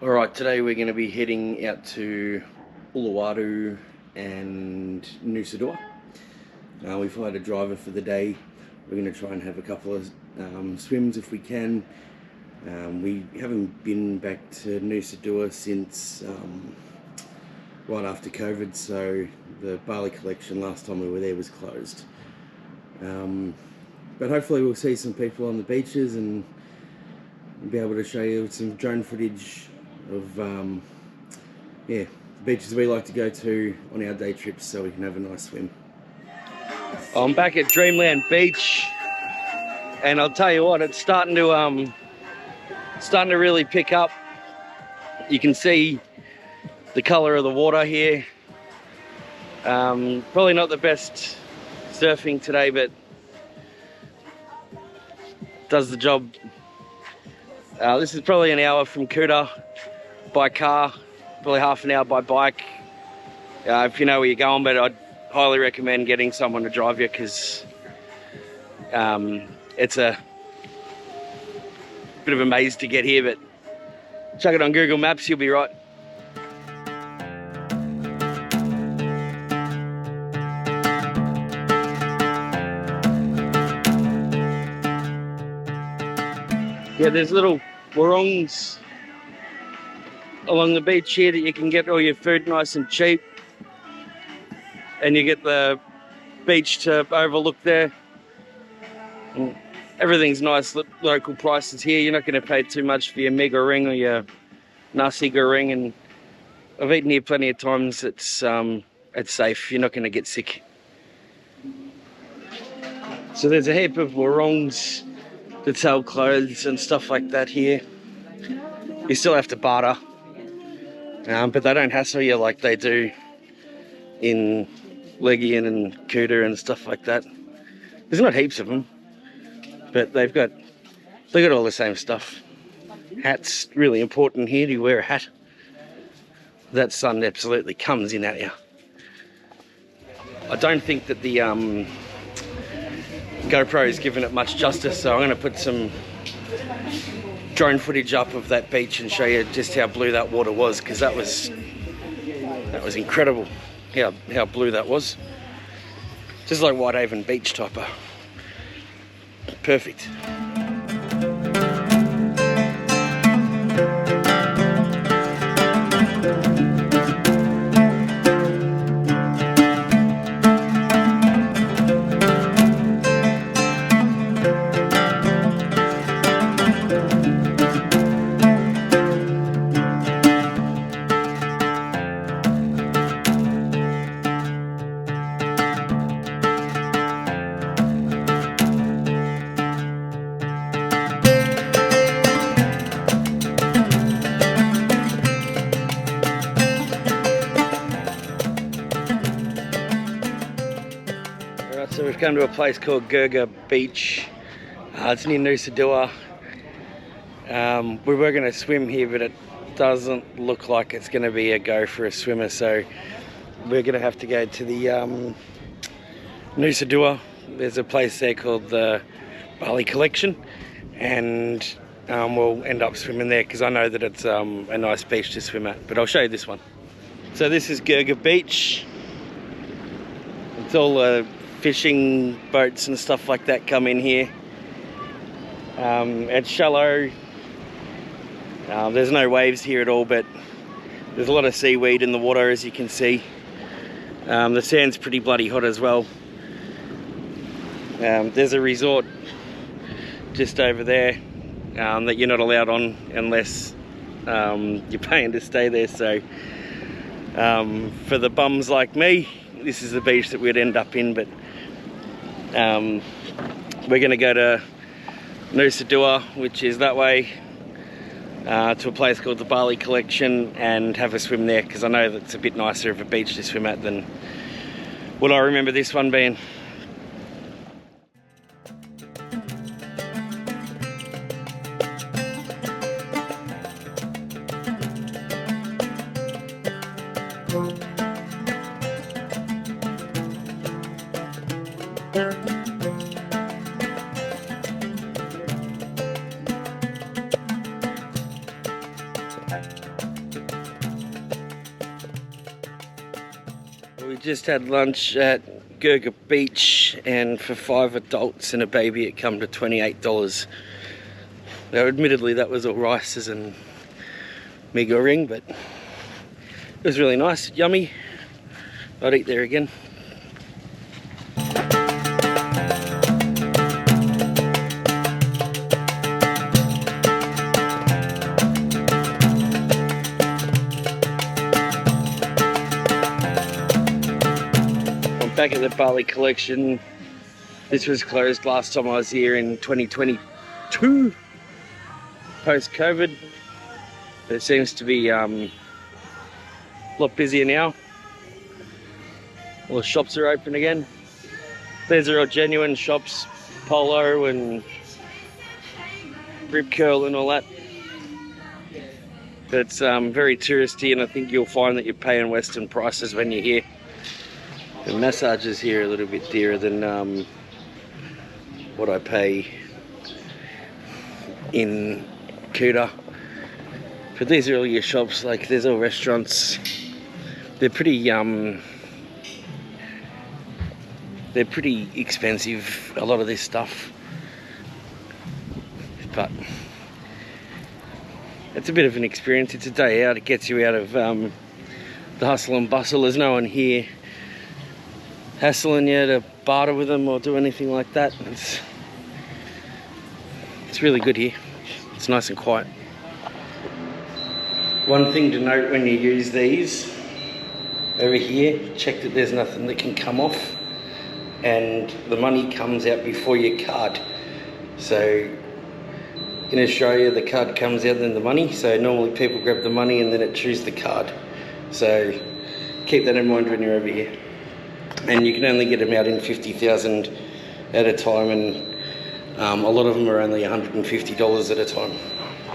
Alright, today we're going to be heading out to Uluwatu and Nusa Dua. We've hired a driver for the day. We're going to try and have a couple of swims if we can. We haven't been back to Nusa Dua since right after COVID, so the Bali Collection last time we were there was closed. But hopefully we'll see some people on the beaches and be able to show you some drone footage of the beaches we like to go to on our day trips so we can have a nice swim. I'm back at Dreamland Beach, and I'll tell you what, it's starting to really pick up. You can see the colour of the water here. Probably not the best surfing today, but does the job. This is probably an hour from Kuta by car, probably half an hour by bike, if you know where you're going, but I'd highly recommend getting someone to drive you because it's a bit of a maze to get here, but chuck it on Google Maps, you'll be right. Yeah, there's little warongs along the beach here that you can get all your food nice and cheap, and you get the beach to overlook there. And everything's nice, local prices here. You're not going to pay too much for your mee goreng or your nasi goreng, and I've eaten here plenty of times. It's safe, you're not going to get sick. So there's a heap of warongs that sell clothes and stuff like that here. You still have to barter, but they don't hassle you like they do in Legian and Kuta and stuff like that. There's not heaps of them, but they've got all the same stuff. Hats, really important here. Do you wear a hat? That sun absolutely comes in at you. I don't think that the GoPro has given it much justice, so I'm going to put some drone footage up of that beach and show you just how blue that water was, because that was incredible how blue that was. Just like Whitehaven Beach type of perfect. So we've come to a place called Geger Beach. It's near Nusa Dua. We were going to swim here, but it doesn't look like it's going to be a go for a swimmer, so we're going to have to go to the Nusa Dua. There's a place there called the Bali Collection, and we'll end up swimming there because I know that it's a nice beach to swim at, but I'll show you this one. So this is Geger Beach. It's all fishing boats and stuff like that come in here. It's shallow. There's no waves here at all, but there's a lot of seaweed in the water, as you can see. The sand's pretty bloody hot as well. There's a resort just over there that you're not allowed on unless you're paying to stay there. So for the bums like me, this is the beach that we'd end up in, but we're going to go to Nusa Dua, which is that way, to a place called the Bali Collection, and have a swim there because I know that it's a bit nicer of a beach to swim at than what I remember this one being. We just had lunch at Geger Beach, and for 5 adults and a baby it come to $28. Now admittedly that was all rices and mee goreng, but it was really nice, yummy. I'd eat there again. Back at the Bali Collection. This was closed last time I was here in 2022, post-COVID. But it seems to be a lot busier now. All the shops are open again. These are all genuine shops, polo and rib curl and all that. But it's very touristy, and I think you'll find that you're paying Western prices when you're here. The massages here are a little bit dearer than what I pay in Kuta. But these are all your shops, like there's all restaurants. They're pretty expensive, a lot of this stuff. But it's a bit of an experience. It's a day out. It gets you out of the hustle and bustle. There's no one here hassling you to barter with them or do anything like that. It's really good here. It's nice and quiet. One thing to note when you use these over here, check that there's nothing that can come off, and the money comes out before your card. So in Australia the card comes out then the money, so normally people grab the money and then it chews the card. So keep that in mind when you're over here. And you can only get them out in 50,000 at a time, and a lot of them are only $150 at a time.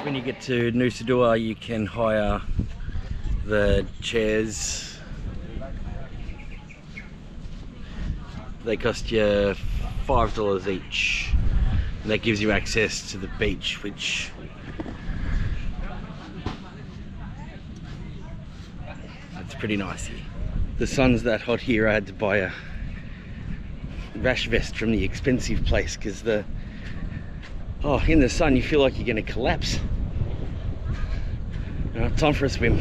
When you get to Nusa Dua, you can hire the chairs. They cost you $5 each, and that gives you access to the beach, which that's pretty nice here. The sun's that hot here, I had to buy a rash vest from the expensive place because in the sun you feel like you're going to collapse. Time for a swim.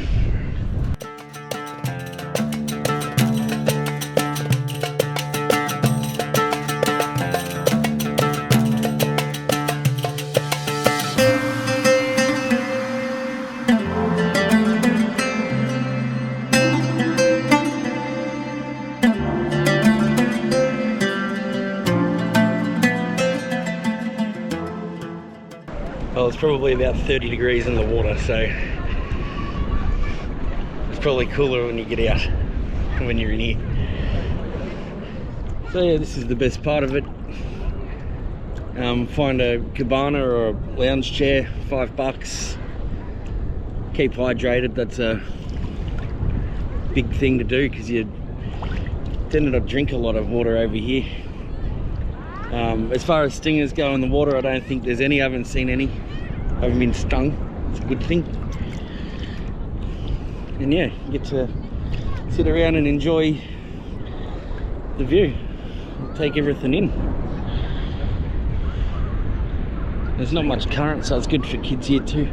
Well, it's probably about 30 degrees in the water, so it's probably cooler when you get out and when you're in here. So yeah, this is the best part of it. Find a cabana or a lounge chair, $5. Keep hydrated, that's a big thing to do because you tend to not drink a lot of water over here. As far as stingers go in the water, I don't think there's any. I haven't seen any. I haven't been stung. It's a good thing. And yeah, you get to sit around and enjoy the view. Take everything in. There's not much current, so it's good for kids here too.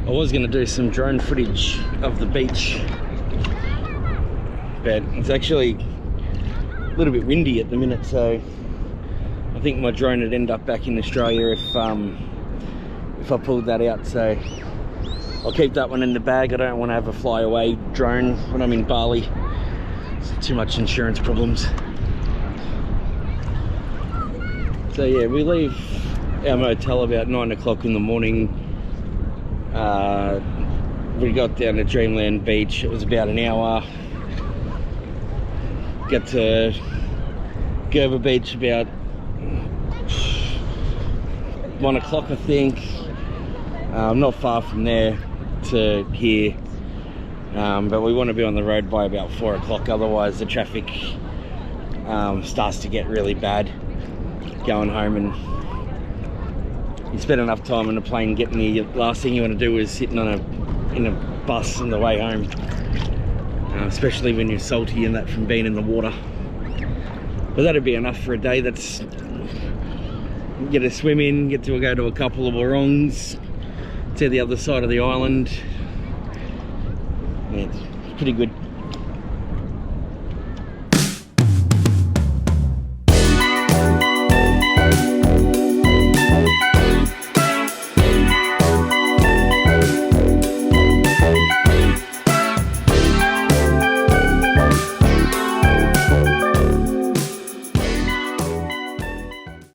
I was going to do some drone footage of the beach, but it's actually a little bit windy at the minute, so I think my drone would end up back in Australia if I pulled that out. So I'll keep that one in the bag. I don't want to have a fly away drone when I'm in Bali. It's too much insurance problems. So yeah, we leave our motel about 9 o'clock in the morning. We got down to Dreamland Beach. It was about an hour. Got to Geger Beach about 1 o'clock, I think. Not far from there to here, but we want to be on the road by about 4 o'clock, otherwise the traffic starts to get really bad going home, and you spend enough time on the plane getting here. Last thing you want to do is sitting in a bus on the way home. especially when you're salty and that from being in the water. But that'd be enough for a day. That's get a swim in, get to go to a couple of warongs to the other side of the island. Yeah, it's pretty good.